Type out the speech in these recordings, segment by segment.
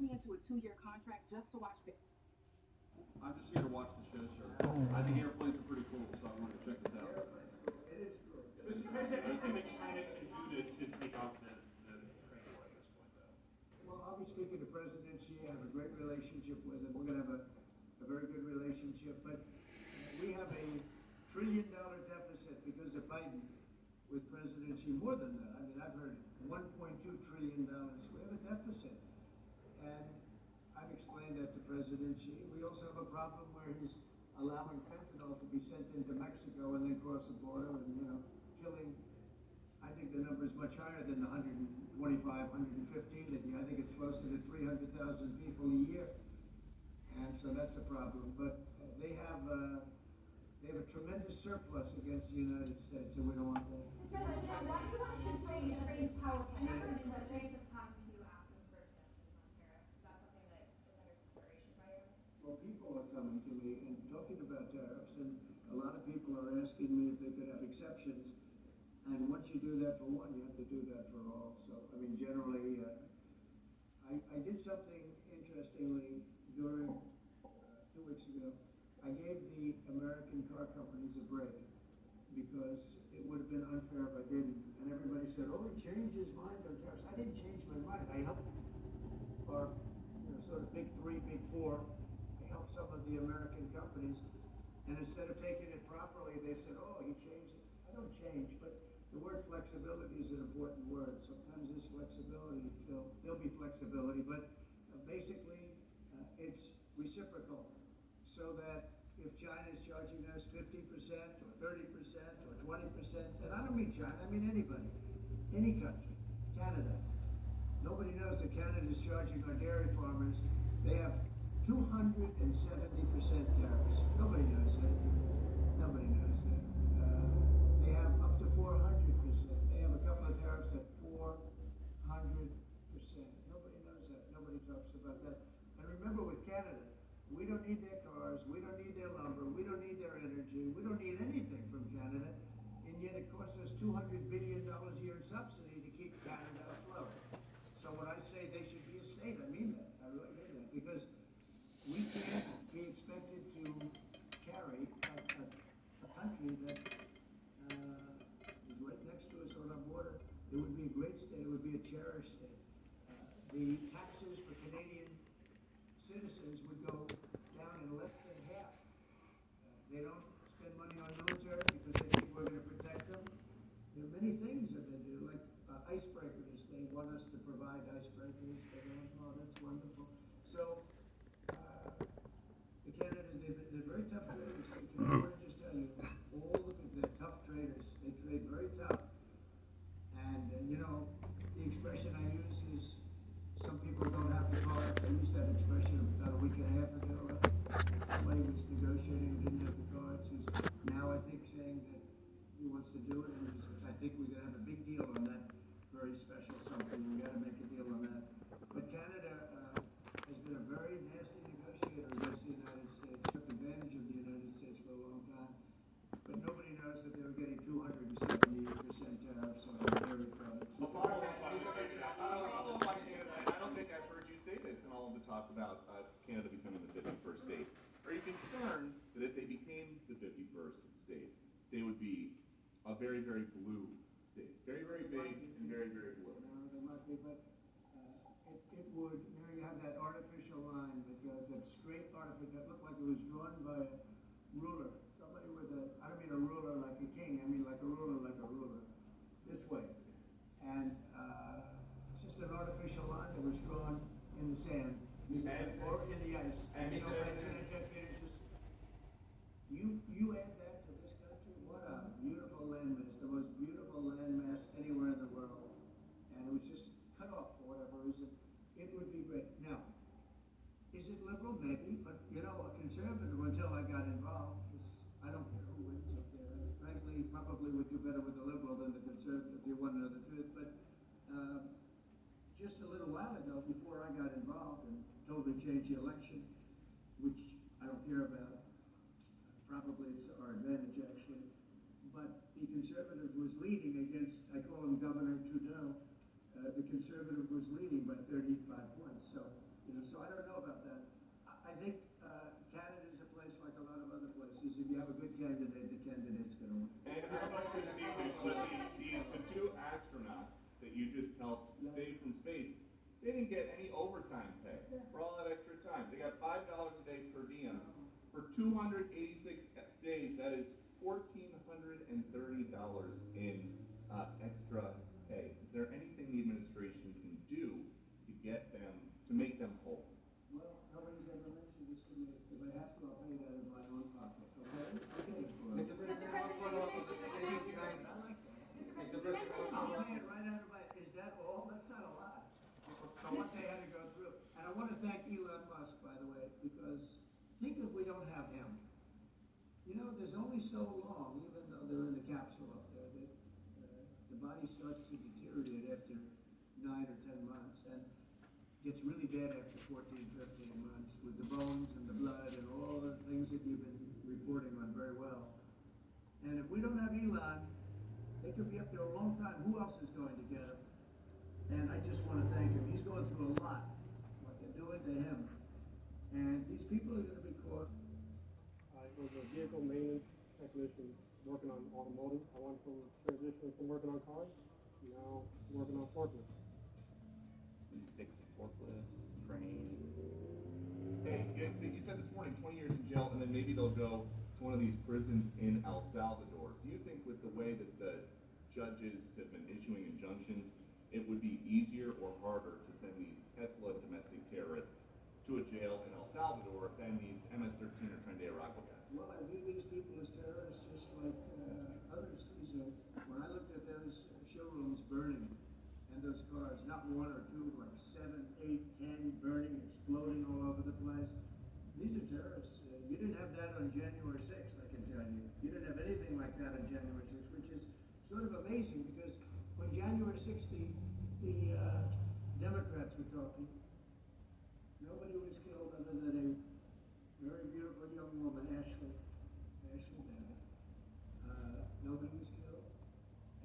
me into a 2-year contract just to watch. I'm just here to watch the show, sir. I think airplanes are pretty cool, so I wanted to check this out. It is cool. Mr. President, anything that China can do to take off the trade war at this point, though? Well, I'll be speaking to President Xi. I have a great relationship with him. We're going to have a very good relationship. But we have a $1 trillion deficit because of Biden with President Xi. More than that. I mean, I've heard $1.2 trillion. We have a deficit. And I've explained that to President Xi. We also have a problem where he's allowing fentanyl to be sent into Mexico and then cross the border and, killing. I think the number is much higher than the 125, 115 that I think it's closer to 300,000 people a year. And so that's a problem. But they have a tremendous surplus against the United States, and we don't want that. Why do you want to raise power? I never raised the time to ask them for exemptions on tariffs. Is that something that is under consideration by you? Well, people are coming to me and talking about tariffs, and a lot of people are asking me if they could have exceptions. And once you do that for one, you have to do that for all. So, I mean, generally, I did something interestingly during 2 weeks ago. I gave the American car companies a break because it would have been unfair if I didn't. And everybody said, oh, he changed his mind on tariffs. I didn't change my mind. I helped our sort of big three, big four. I helped some of the American companies. And instead of taking it properly, they said, oh, he changed it. I don't change, but the word flexibility is an important word. Sometimes there's flexibility, so there'll be flexibility, but basically it's reciprocal. So that if China is charging us 50% or 30% or 20%, and I don't mean China, I mean anybody, any country, Canada. Nobody knows that Canada is charging our dairy farmers. They have 270% tariffs. Nobody knows that. Nobody knows that. They have up to 400%. They have a couple of tariffs at 400%. Nobody knows that. Nobody talks about that. And remember, with Canada, we don't need their cars, we don't need their lumber, we don't need their energy, we don't need anything from Canada, and yet it costs us $200 billion a year in subsidy to keep Canada afloat. So when I say they should be a state, I mean that. I really mean that. Because we can't be expected to carry a country that is right next to us on our border. It would be a great state, it would be a cherished state. The taxes for Canadian citizens would go down in less than half. They don't spend money on military because they think we're going to protect them. There are many things that they do, like icebreakers. They want us to provide icebreakers. They don't. Oh, that's wonderful. So, the Canada, they're very tough traders. I want to just tell you, all of they're tough traders. They trade very tough. And, the expression I use is, some people don't have the cards. I used that expression about a week and a half ago. Somebody was negotiating who didn't have the cards, who's now, I think, saying that he wants to do it. And I think we're going to have a big deal on that very special something. We got to make a deal on that. But Canada has been a very nasty negotiator against the United States, took advantage of the United States for a long time. But nobody knows that they were getting 270% tariffs on dairy products. I don't think I've heard you say this in all of the talk about Canada becoming the 51st state. Are you concerned that if they became the 51st state, they would be a very, very blue state? Very, very big and very, very blue. No, they might be, but it would, you have that artificial line that goes, that straight artificial, that looked like it was drawn by a ruler. Somebody with I don't mean a ruler like a king, I mean like a ruler, this way. And it's just an artificial line that was drawn in the sand, or in the ice. And you add that to this country, what a beautiful landmass, the most beautiful landmass anywhere in the world. And it was just cut off for whatever reason. It would be great. Now, is it liberal? Maybe, but a conservative until I got involved, I don't care who wins up there. Frankly, probably would do better with the liberal than the conservative, if you want to know the truth. But just a little while ago, before I got involved and totally changed the election, which I don't care about, probably it's our advantage actually, but the conservative was leading against, I call him Governor Trudeau, the conservative was leading by 35 points. So, They didn't get any overtime pay for all that extra time. They got $5 a day per diem. For 286 days, that is $1,430 in extra pay. Is there anything the administration can do to get them, to make them whole? Well, nobody's ever mentioned this to me. If I have to, I'll pay that in my own pocket, okay? Okay. Mr. President, I want to follow up on the city tonight. I like that. Mr. President, I'll pay it right out of my, is that all? That's not a lot. For what they had to go through. And I want to thank Elon Musk, by the way, because think if we don't have him. You know, there's only so long, even though they're in the capsule up there, that the body starts to deteriorate after 9 or 10 months and gets really bad after 14, 15 months with the bones and the blood and all the things that you've been reporting on very well. And if we don't have Elon, they could be up there a long time. Who else is going to get him? And I just want to thank him. He's going through a lot, what they're doing to him. And these people are going to be caught. I was a vehicle maintenance technician working on automotive. I went from transitioning from working on cars to now working on forklifts. Fixing forklifts, train. Hey, you said this morning 20 years in jail, and then maybe they'll go to one of these prisons in El Salvador. Do you think with the way that the judges have been issuing injunctions, it would be easier or harder to send these Tesla domestic terrorists to a jail in El Salvador than these MS-13 or Tren de Aragua guys? Well, I view these people as terrorists just like others. When I looked at those showrooms burning and those cars, not one or two, like 7, 8, 10 burning, exploding all over the place. These are terrorists. You didn't have that on January 6th, I can tell you. You didn't have anything like that on January 6th, which is sort of amazing because when January 6th, the Democrats were talking, nobody was killed other than a very beautiful young woman, Ashley Babbitt. Nobody was killed.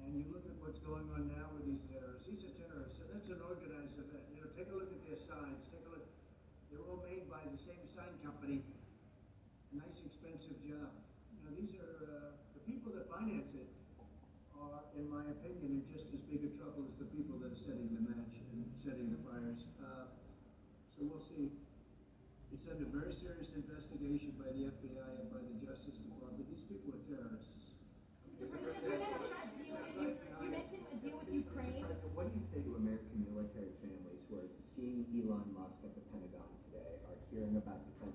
And you look at what's going on now with these terrorists. These are terrorists. So that's an organized event. You know, take a look at their signs. Take a look. They're all made by the same sign company. Nice, expensive job. You know, these are the people that finance it are, in my opinion, in just as big a trouble as the people that are setting the match and setting the fires. So we'll see. It's under very serious investigation by the FBI and by the Justice Department. These people are terrorists. You mentioned a deal with Ukraine. What do you say to American military families who are seeing Elon Musk at the Pentagon today, are hearing about defense